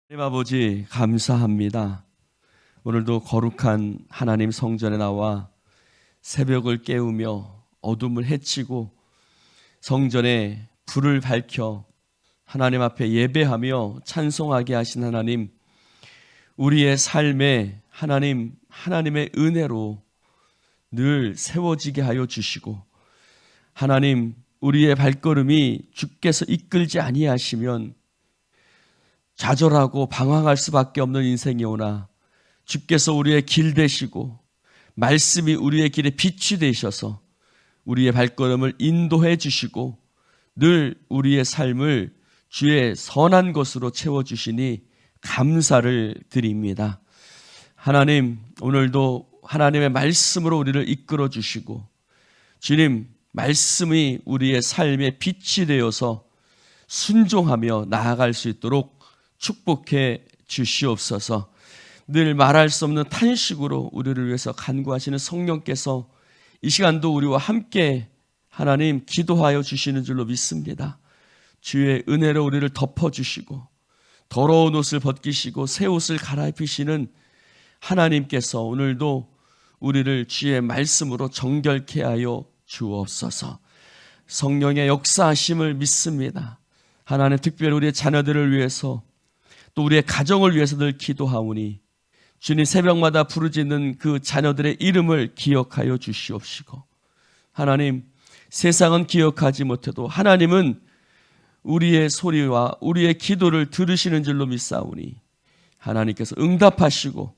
하나님 아버지 감사합니다. 오늘도 거룩한 하나님 성전에 나와 새벽을 깨우며 어둠을 헤치고 성전에 불을 밝혀 하나님 앞에 예배하며 찬송하게 하신 하나님, 우리의 삶에 하나님의 은혜로 늘 세워지게 하여 주시고, 하나님, 우리의 발걸음이 주께서 이끌지 아니하시면 좌절하고 방황할 수밖에 없는 인생이오나, 주께서 우리의 길 되시고 말씀이 우리의 길에 빛이 되셔서 우리의 발걸음을 인도해 주시고 늘 우리의 삶을 주의 선한 것으로 채워주시니 감사를 드립니다. 하나님, 오늘도 하나님의 말씀으로 우리를 이끌어 주시고, 주님, 말씀이 우리의 삶의 빛이 되어서 순종하며 나아갈 수 있도록 축복해 주시옵소서. 늘 말할 수 없는 탄식으로 우리를 위해서 간구하시는 성령께서 이 시간도 우리와 함께 하나님 기도하여 주시는 줄로 믿습니다. 주의 은혜로 우리를 덮어주시고 더러운 옷을 벗기시고 새 옷을 갈아입히시는 하나님께서 오늘도 우리를 주의 말씀으로 정결케 하여 주옵소서. 성령의 역사하심을 믿습니다. 하나님, 특별히 우리의 자녀들을 위해서 또 우리의 가정을 위해서 늘 기도하오니 주님, 새벽마다 부르짖는 그 자녀들의 이름을 기억하여 주시옵시고, 하나님, 세상은 기억하지 못해도 하나님은 우리의 소리와 우리의 기도를 들으시는 줄로 믿사오니 하나님께서 응답하시고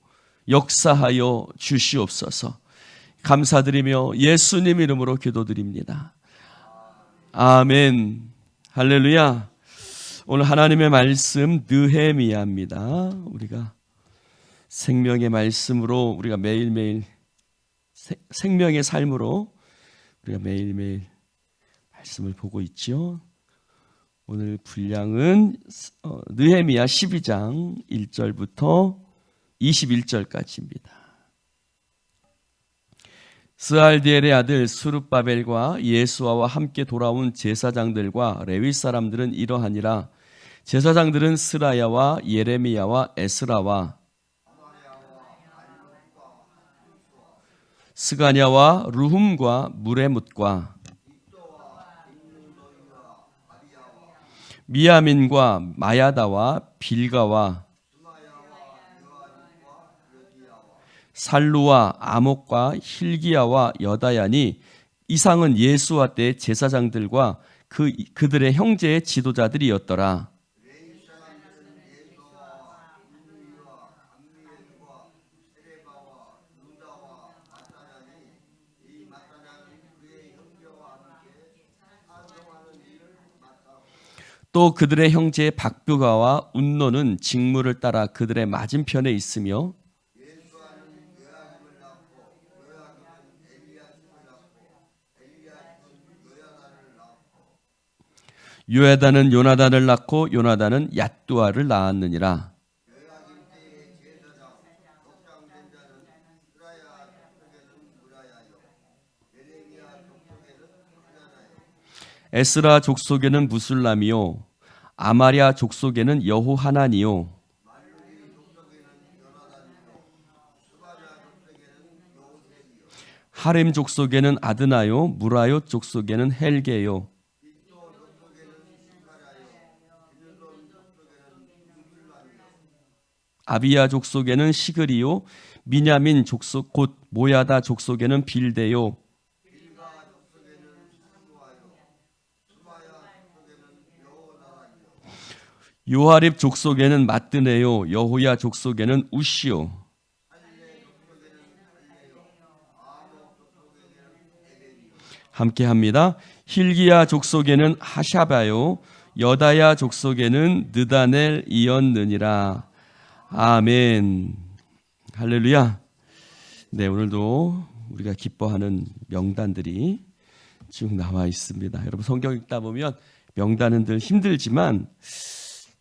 역사하여 주시옵소서. 감사드리며 예수님 이름으로 기도드립니다. 아멘. 할렐루야. 오늘 하나님의 말씀 느헤미야입니다. 우리가 생명의 말씀으로 우리가 매일매일 생명의 삶으로 우리가 매일매일 말씀을 보고 있죠. 오늘 분량은 느헤미야 12장 1절부터 21절까지입니다. 스알디엘의 아들 스룹바벨과 예수아와 함께 돌아온 제사장들과 레위 사람들은 이러하니라. 제사장들은 스라야와 예레미야와 에스라와 스가냐와 르훔과 무레뭇과 미야민과 마야다와 빌가와 살루와 아목과 힐기야와 여다야니, 이상은 예수와 때 제사장들과 그들의 형제의 지도자들이었더라. 또 그들의 형제 박브가와 운노는 직무를 따라 그들의 맞은편에 있으며, 요야다는 요나단을 낳고 요나단은 얏두아를 낳았느니라. 에스라 족속에는 무술람이요 아마랴 족속에는 여호하나니요 하렘 족속에는 아드나요 무라요 족속에는 헬게요 아비야 족속에는 시그리요 미냐민 족속 곧 모야다 족속에는 빌데요 요하립 족속에는 마뜨네요 여호야 족속에는 우시요 함께합니다. 힐기야 족속에는 하샤바요 여다야 족속에는 느다넬이었느니라. 아멘. 할렐루야. 네, 오늘도 우리가 기뻐하는 명단들이 쭉 나와 있습니다. 여러분, 성경 읽다 보면 명단은 늘 힘들지만,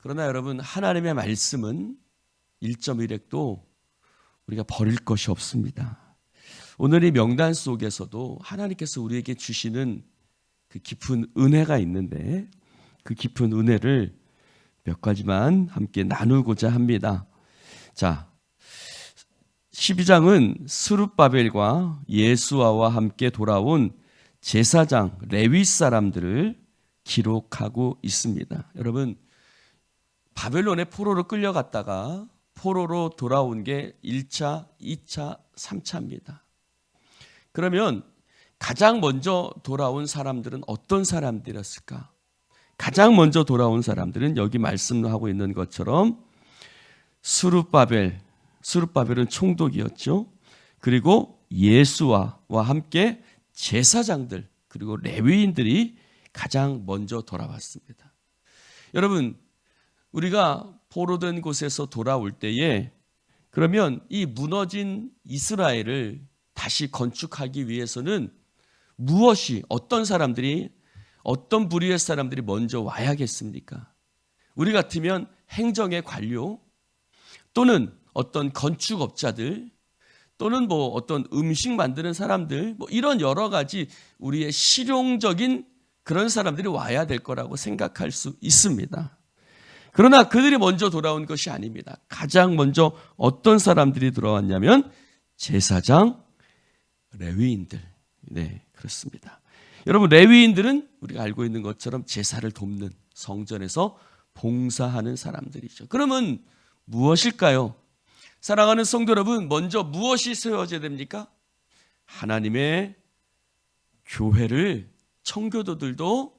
그러나 여러분, 하나님의 말씀은 1.1획도 우리가 버릴 것이 없습니다. 오늘 이 명단 속에서도 하나님께서 우리에게 주시는 그 깊은 은혜가 있는데, 그 깊은 은혜를 몇 가지만 함께 나누고자 합니다. 자, 12장은 스룹바벨과 예수아와 함께 돌아온 제사장 레위 사람들을 기록하고 있습니다. 여러분, 바벨론의 포로로 끌려갔다가 포로로 돌아온 게 1차, 2차, 3차입니다. 그러면 가장 먼저 돌아온 사람들은 어떤 사람들이었을까? 가장 먼저 돌아온 사람들은 여기 말씀하고 있는 것처럼 스룹바벨은 총독이었죠. 그리고 예수아와 함께 제사장들 그리고 레위인들이 가장 먼저 돌아왔습니다. 여러분, 우리가 포로된 곳에서 돌아올 때에 그러면 이 무너진 이스라엘을 다시 건축하기 위해서는 무엇이 어떤 사람들이 어떤 부류의 사람들이 먼저 와야겠습니까? 우리 같으면 행정의 관료 또는 어떤 건축업자들 또는 뭐 어떤 음식 만드는 사람들 뭐 이런 여러 가지 우리의 실용적인 그런 사람들이 와야 될 거라고 생각할 수 있습니다. 그러나 그들이 먼저 돌아온 것이 아닙니다. 가장 먼저 어떤 사람들이 돌아왔냐면 제사장, 레위인들. 네, 그렇습니다. 여러분, 레위인들은 우리가 알고 있는 것처럼 제사를 돕는 성전에서 봉사하는 사람들이죠. 그러면 무엇일까요? 사랑하는 성도 여러분, 먼저 무엇이 세워져야 됩니까? 하나님의 교회를 청교도들도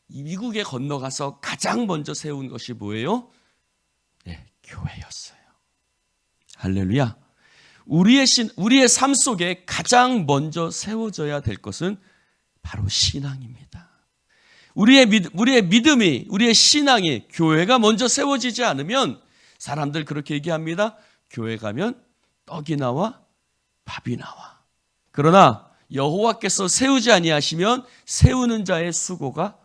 미국에 건너가서 가장 먼저 세운 것이 뭐예요? 네, 교회였어요. 할렐루야. 우리의 삶 속에 가장 먼저 세워져야 될 것은 바로 신앙입니다. 우리의 믿음이, 우리의 신앙이 교회가 먼저 세워지지 않으면 사람들 그렇게 얘기합니다. 교회 가면 떡이 나와 밥이 나와. 그러나 여호와께서 세우지 아니하시면 세우는 자의 수고가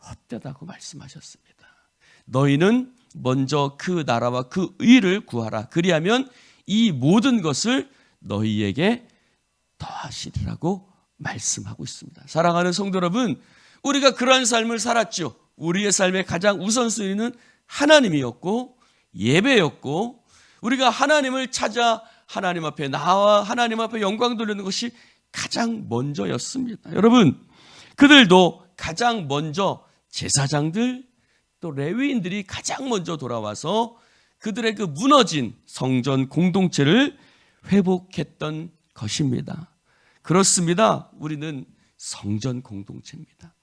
헛되다고 말씀하셨습니다. 너희는 먼저 그 나라와 그 의를 구하라. 그리하면 이 모든 것을 너희에게 더하시리라고 말씀하고 있습니다. 사랑하는 성도 여러분, 우리가 그러한 삶을 살았죠. 우리의 삶의 가장 우선순위는 하나님이었고 예배였고 우리가 하나님을 찾아 하나님 앞에 나와 하나님 앞에 영광 돌리는 것이 가장 먼저였습니다. 여러분, 그들도 가장 먼저 제사장들 또 레위인들이 가장 먼저 돌아와서 그들의 그 무너진 성전 공동체를 회복했던 것입니다. 그렇습니다. 우리는 성전 공동체입니다.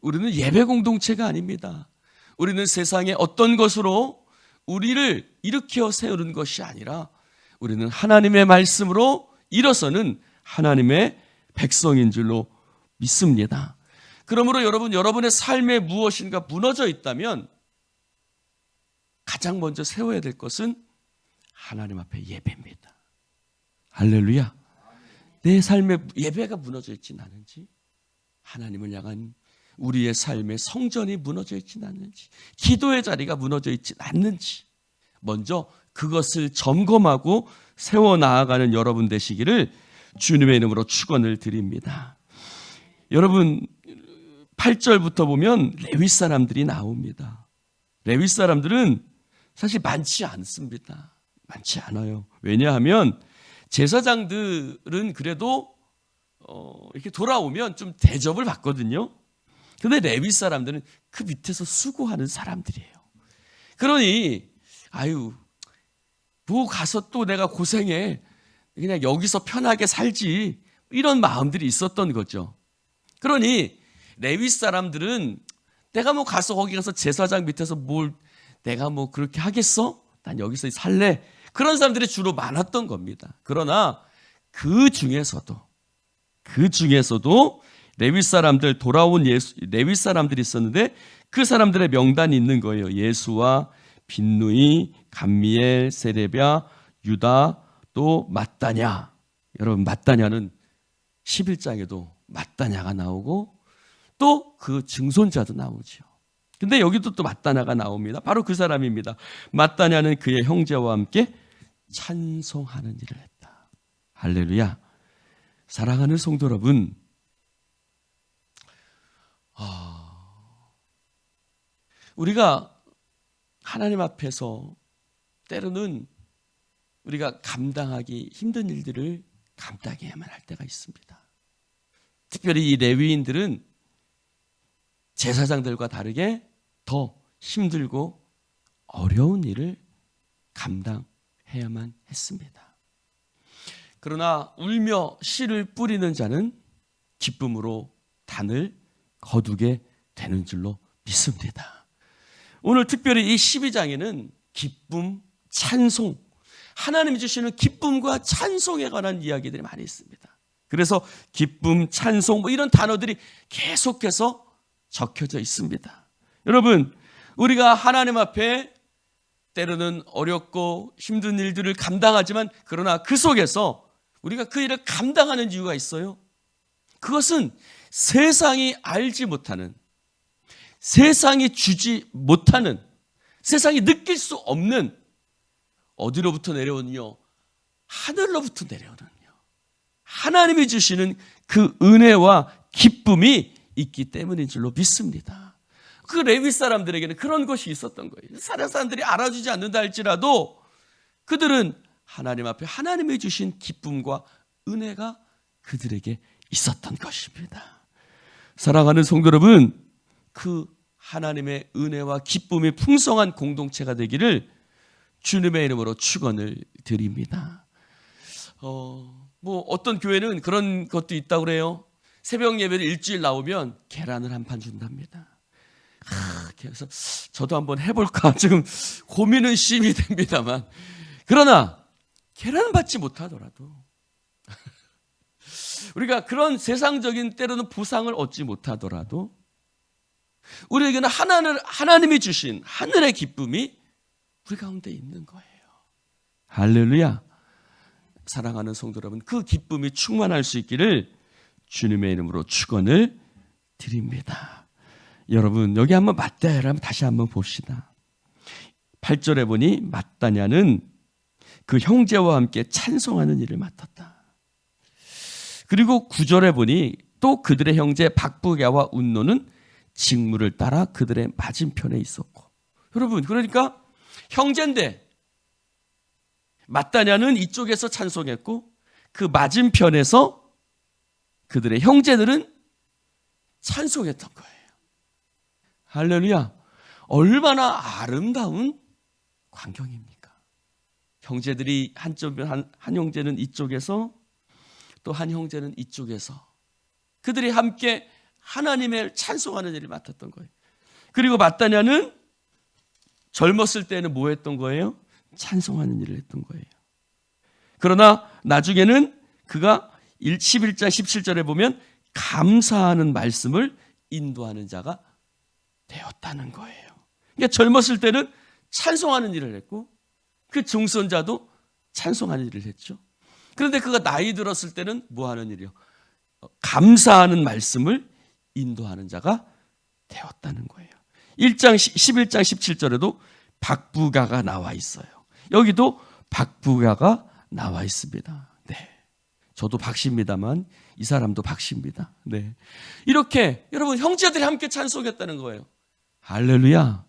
우리는 예배 공동체가 아닙니다. 우리는 세상의 어떤 것으로 우리를 일으켜 세우는 것이 아니라 우리는 하나님의 말씀으로 일어서는 하나님의 백성인 줄로 믿습니다. 그러므로 여러분의 삶에 무엇인가 무너져 있다면 가장 먼저 세워야 될 것은 하나님 앞에 예배입니다. 할렐루야. 내 삶에 예배가 무너져 있지는 않은지, 하나님을 향한 우리의 삶의 성전이 무너져 있지는 않는지, 기도의 자리가 무너져 있지는 않는지 먼저 그것을 점검하고 세워나가는 여러분 되시기를 주님의 이름으로 축원을 드립니다. 여러분, 8절부터 보면 레위 사람들이 나옵니다. 레위 사람들은 사실 많지 않습니다. 많지 않아요. 왜냐하면 제사장들은 그래도 이렇게 돌아오면 좀 대접을 받거든요. 근데 레위 사람들은 그 밑에서 수고하는 사람들이에요. 그러니 뭐 가서 또 내가 고생해, 그냥 여기서 편하게 살지, 이런 마음들이 있었던 거죠. 그러니 레위 사람들은 내가 뭐 가서 거기 가서 제사장 밑에서 뭘 내가 뭐 그렇게 하겠어? 난 여기서 살래. 그런 사람들이 주로 많았던 겁니다. 그러나 그 중에서도 레위 사람들 돌아온 레위 사람들이 있었는데 그 사람들의 명단이 있는 거예요. 예수와 빈누이, 감미엘, 세레비야, 유다, 또 마따냐. 여러분, 마따냐는 11장에도 마따냐가 나오고 또 그 증손자도 나오죠. 근데 여기도 또 마따냐가 나옵니다. 바로 그 사람입니다. 마따냐는 그의 형제와 함께 찬송하는 일을 했다. 할렐루야. 사랑하는 성도 여러분, 우리가 하나님 앞에서 때로는 우리가 감당하기 힘든 일들을 감당해야만 할 때가 있습니다. 특별히 이 레위인들은 제사장들과 다르게 더 힘들고 어려운 일을 감당해야만 했습니다. 그러나 울며 씨를 뿌리는 자는 기쁨으로 단을 거두게 되는 줄로 믿습니다. 오늘 특별히 이 12장에는 기쁨, 찬송, 하나님이 주시는 기쁨과 찬송에 관한 이야기들이 많이 있습니다. 그래서 기쁨, 찬송 이런 단어들이 계속해서 적혀져 있습니다. 여러분, 우리가 하나님 앞에 때로는 어렵고 힘든 일들을 감당하지만 그러나 그 속에서 우리가 그 일을 감당하는 이유가 있어요. 그것은 세상이 알지 못하는, 세상이 주지 못하는, 세상이 느낄 수 없는 어디로부터 내려오는요? 하늘로부터 내려오는요. 하나님이 주시는 그 은혜와 기쁨이 있기 때문인 줄로 믿습니다. 그 레위 사람들에게는 그런 것이 있었던 거예요. 다른 사람들이 알아주지 않는다 할지라도 그들은 하나님 앞에 하나님이 주신 기쁨과 은혜가 그들에게 있었던 것입니다. 사랑하는 성도 여러분, 그 하나님의 은혜와 기쁨이 풍성한 공동체가 되기를 주님의 이름으로 축원을 드립니다. 어떤 교회는 그런 것도 있다고 그래요. 새벽 예배를 일주일 나오면 계란을 한 판 준답니다. 그래서 저도 한번 해볼까 지금 고민은 심히 됩니다만, 그러나 계란은 받지 못하더라도 우리가 그런 세상적인 때로는 보상을 얻지 못하더라도 우리에게는 하나님이 주신 하늘의 기쁨이 우리 가운데 있는 거예요. 할렐루야. 사랑하는 성도 여러분, 그 기쁨이 충만할 수 있기를 주님의 이름으로 축원을 드립니다. 여러분, 여기 한번 마따냐를 한번 다시 한번 봅시다. 8절에 보니 마따냐는 그 형제와 함께 찬송하는 일을 맡았다. 그리고 9절에 보니 또 그들의 형제 박부랴와 운노는 직무를 따라 그들의 맞은편에 있었고. 여러분, 그러니까 형제인데 마따냐는 이쪽에서 찬송했고 그 맞은편에서 그들의 형제들은 찬송했던 거예요. 할렐루야. 얼마나 아름다운 광경입니까? 형제들이 한 형제는 이쪽에서 또 한 형제는 이쪽에서 그들이 함께 하나님을 찬송하는 일을 맡았던 거예요. 그리고 마따냐는 젊었을 때는 뭐 했던 거예요? 찬송하는 일을 했던 거예요. 그러나 나중에는 그가 11장 17절에 보면 감사하는 말씀을 인도하는 자가 되었다는 거예요. 그러니까 젊었을 때는 찬송하는 일을 했고 그 중선자도 찬송하는 일을 했죠. 그런데 그가 나이 들었을 때는 뭐 하는 일이요? 감사하는 말씀을 인도하는 자가 되었다는 거예요. 11장 17절에도 박부가가 나와 있어요. 여기도 박부가가 나와 있습니다. 네. 저도 박씨입니다만 이 사람도 박씨입니다. 네. 이렇게 여러분 형제들이 함께 찬송했다는 거예요. 할렐루야.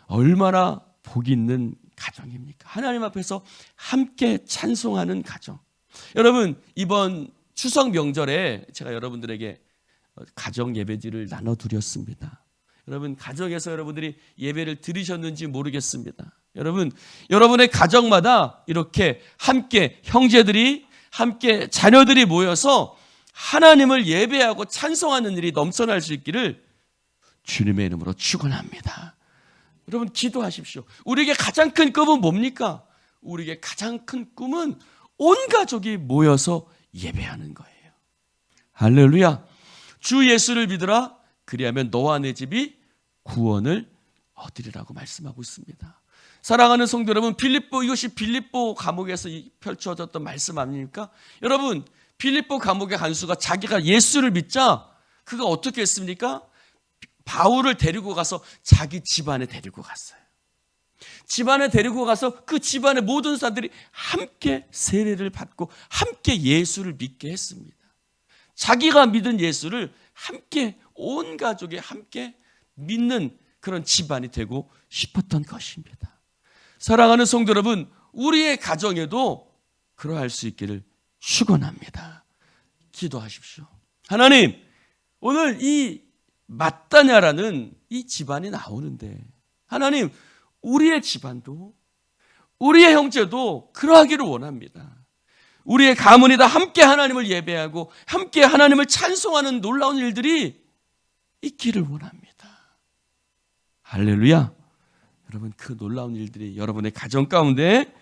얼마나 복 있는 가정입니까? 하나님 앞에서 함께 찬송하는 가정. 여러분, 이번 추석 명절에 제가 여러분들에게 가정 예배지를 나눠드렸습니다. 여러분, 가정에서 여러분들이 예배를 드리셨는지 모르겠습니다. 여러분, 여러분의 가정마다 이렇게 함께 형제들이 함께 자녀들이 모여서 하나님을 예배하고 찬송하는 일이 넘쳐날 수 있기를 주님의 이름으로 축원합니다. 여러분, 기도하십시오. 우리에게 가장 큰 꿈은 뭡니까? 우리에게 가장 큰 꿈은 온 가족이 모여서 예배하는 거예요. 할렐루야. 주 예수를 믿으라. 그리하면 너와 내 집이 구원을 얻으리라고 말씀하고 있습니다. 사랑하는 성도 여러분, 이것이 빌립보 감옥에서 펼쳐졌던 말씀 아닙니까? 여러분, 빌립보 감옥의 간수가 자기가 예수를 믿자 그가 어떻게 했습니까? 바울을 데리고 가서 자기 집안에 데리고 갔어요. 집안에 데리고 가서 그 집안의 모든 사람들이 함께 세례를 받고 함께 예수를 믿게 했습니다. 자기가 믿은 예수를 함께 온 가족이 함께 믿는 그런 집안이 되고 싶었던 것입니다. 사랑하는 성도 여러분, 우리의 가정에도 그러할 수 있기를 축원합니다. 기도하십시오. 하나님, 오늘 이 마따냐라는 이 집안이 나오는데 하나님, 우리의 집안도 우리의 형제도 그러하기를 원합니다. 우리의 가문이 다 함께 하나님을 예배하고 함께 하나님을 찬송하는 놀라운 일들이 있기를 원합니다. 할렐루야. 여러분, 그 놀라운 일들이 여러분의 가정 가운데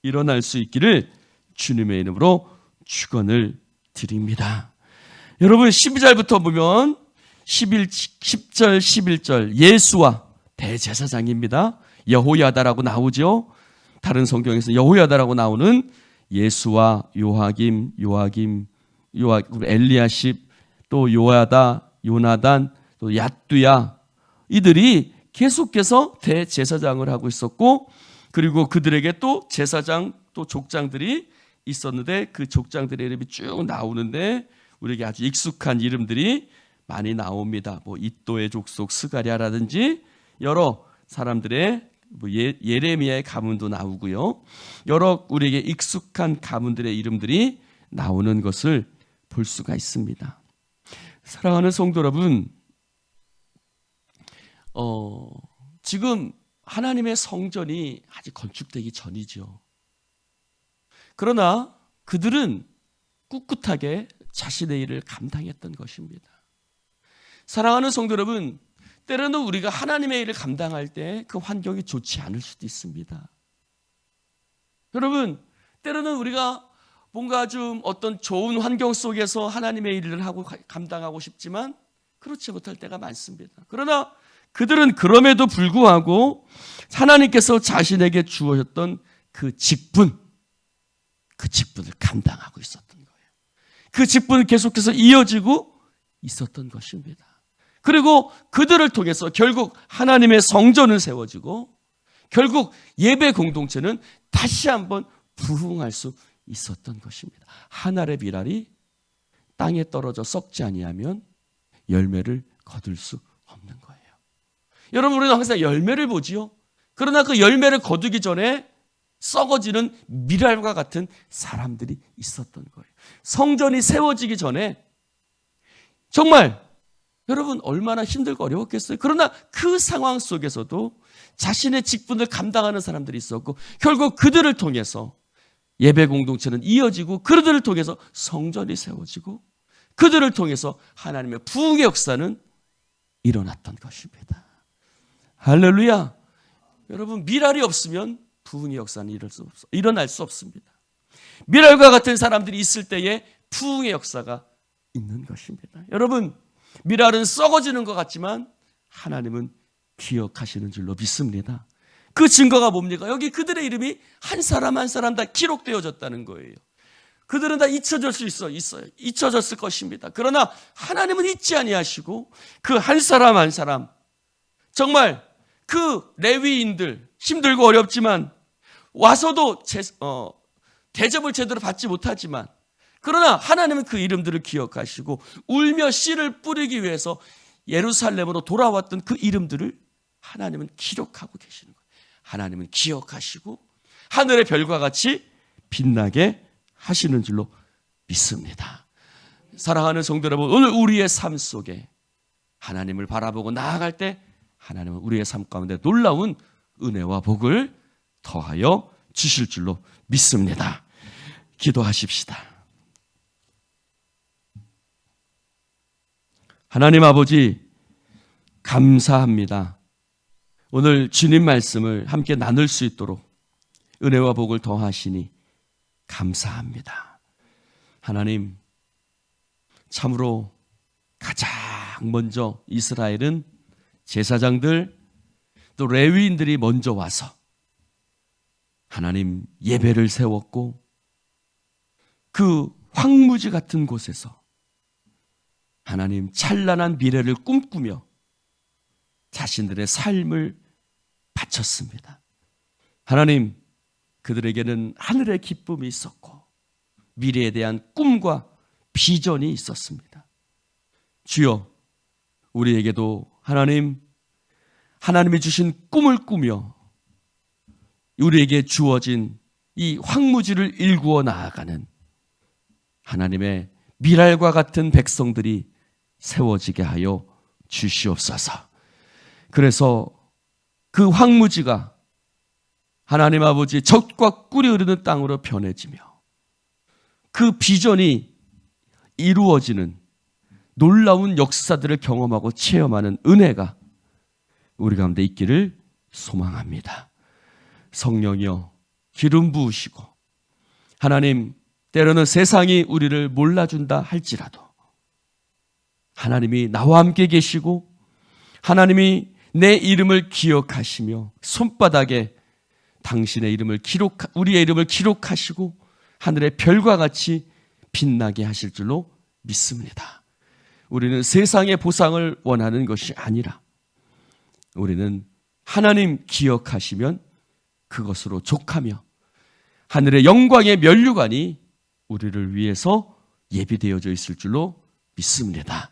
일어날 수 있기를 주님의 이름으로 축원을 드립니다. 여러분, 12절부터 보면 10절 11절 예수와 대제사장입니다. 여호야다라고 나오죠. 다른 성경에서 여호야다라고 나오는 예수와 요하김, 엘리야십, 또 요야다, 요나단, 또 얏두야, 이들이 계속해서 대제사장을 하고 있었고, 그리고 그들에게 또 제사장, 또 족장들이 있었는데 그 족장들의 이름이 쭉 나오는데 우리에게 아주 익숙한 이름들이 많이 나옵니다. 뭐 이또의 족속 스가랴라든지 여러 사람들의 예레미야의 가문도 나오고요. 여러 우리에게 익숙한 가문들의 이름들이 나오는 것을 볼 수가 있습니다. 사랑하는 성도 여러분, 지금 하나님의 성전이 아직 건축되기 전이죠. 그러나 그들은 꿋꿋하게 자신의 일을 감당했던 것입니다. 사랑하는 성도 여러분, 때로는 우리가 하나님의 일을 감당할 때 그 환경이 좋지 않을 수도 있습니다. 여러분, 때로는 우리가 뭔가 좀 어떤 좋은 환경 속에서 하나님의 일을 하고 감당하고 싶지만 그렇지 못할 때가 많습니다. 그러나 그들은 그럼에도 불구하고 하나님께서 자신에게 주어졌던 그 직분을 감당하고 있었던 거예요. 그 직분은 계속해서 이어지고 있었던 것입니다. 그리고 그들을 통해서 결국 하나님의 성전은 세워지고 결국 예배 공동체는 다시 한번 부흥할 수 있었던 것입니다. 한 알의 밀알이 땅에 떨어져 썩지 아니하면 열매를 거둘 수 없는 거예요. 여러분, 우리는 항상 열매를 보지요. 그러나 그 열매를 거두기 전에 썩어지는 밀알과 같은 사람들이 있었던 거예요. 성전이 세워지기 전에 정말 여러분 얼마나 힘들고 어려웠겠어요. 그러나 그 상황 속에서도 자신의 직분을 감당하는 사람들이 있었고 결국 그들을 통해서 예배 공동체는 이어지고 그들을 통해서 성전이 세워지고 그들을 통해서 하나님의 부흥의 역사는 일어났던 것입니다. 할렐루야. 여러분, 밀알이 없으면 부흥의 역사는 일어날 수 없습니다. 밀알과 같은 사람들이 있을 때에 부흥의 역사가 있는 것입니다. 여러분, 밀알은 썩어지는 것 같지만 하나님은 기억하시는 줄로 믿습니다. 그 증거가 뭡니까? 여기 그들의 이름이 한 사람 한 사람 다 기록되어졌다는 거예요. 그들은 다 잊혀질 수 있어요. 잊혀졌을 것입니다. 그러나 하나님은 잊지 아니하시고 그 한 사람 한 사람, 정말 그 레위인들 힘들고 어렵지만 와서도 대접을 제대로 받지 못하지만 그러나 하나님은 그 이름들을 기억하시고 울며 씨를 뿌리기 위해서 예루살렘으로 돌아왔던 그 이름들을 하나님은 기록하고 계시는 거예요. 하나님은 기억하시고 하늘의 별과 같이 빛나게 하시는 줄로 믿습니다. 사랑하는 성도 여러분, 오늘 우리의 삶 속에 하나님을 바라보고 나아갈 때 하나님은 우리의 삶 가운데 놀라운 은혜와 복을 더하여 주실 줄로 믿습니다. 기도하십시다. 하나님 아버지, 감사합니다. 오늘 주님 말씀을 함께 나눌 수 있도록 은혜와 복을 더하시니 감사합니다. 하나님, 참으로 가장 먼저 이스라엘은 제사장들 또 레위인들이 먼저 와서 하나님 예배를 세웠고 그 황무지 같은 곳에서 하나님 찬란한 미래를 꿈꾸며 자신들의 삶을 바쳤습니다. 하나님, 그들에게는 하늘의 기쁨이 있었고 미래에 대한 꿈과 비전이 있었습니다. 주여, 우리에게도 하나님 하나님이 주신 꿈을 꾸며 우리에게 주어진 이 황무지를 일구어 나아가는 하나님의 미랄과 같은 백성들이 세워지게 하여 주시옵소서. 그래서 그 황무지가 하나님 아버지 젖과 꿀이 흐르는 땅으로 변해지며 그 비전이 이루어지는 놀라운 역사들을 경험하고 체험하는 은혜가 우리 가운데 있기를 소망합니다. 성령이여 기름 부으시고 하나님, 때로는 세상이 우리를 몰라준다 할지라도 하나님이 나와 함께 계시고 하나님이 내 이름을 기억하시며 손바닥에 당신의 이름을 우리의 이름을 기록하시고 하늘의 별과 같이 빛나게 하실 줄로 믿습니다. 우리는 세상의 보상을 원하는 것이 아니라 우리는 하나님 기억하시면 그것으로 족하며 하늘의 영광의 면류관이 우리를 위해서 예비되어져 있을 줄로 믿습니다.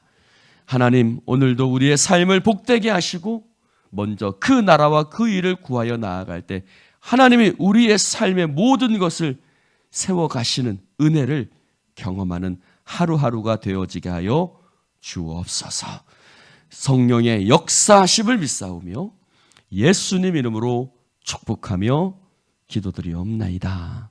하나님, 오늘도 우리의 삶을 복되게 하시고 먼저 그 나라와 그 일을 구하여 나아갈 때 하나님이 우리의 삶의 모든 것을 세워가시는 은혜를 경험하는 하루하루가 되어지게 하여 주옵소서. 성령의 역사하심을 믿사오며 예수님 이름으로 축복하며 기도드리옵나이다.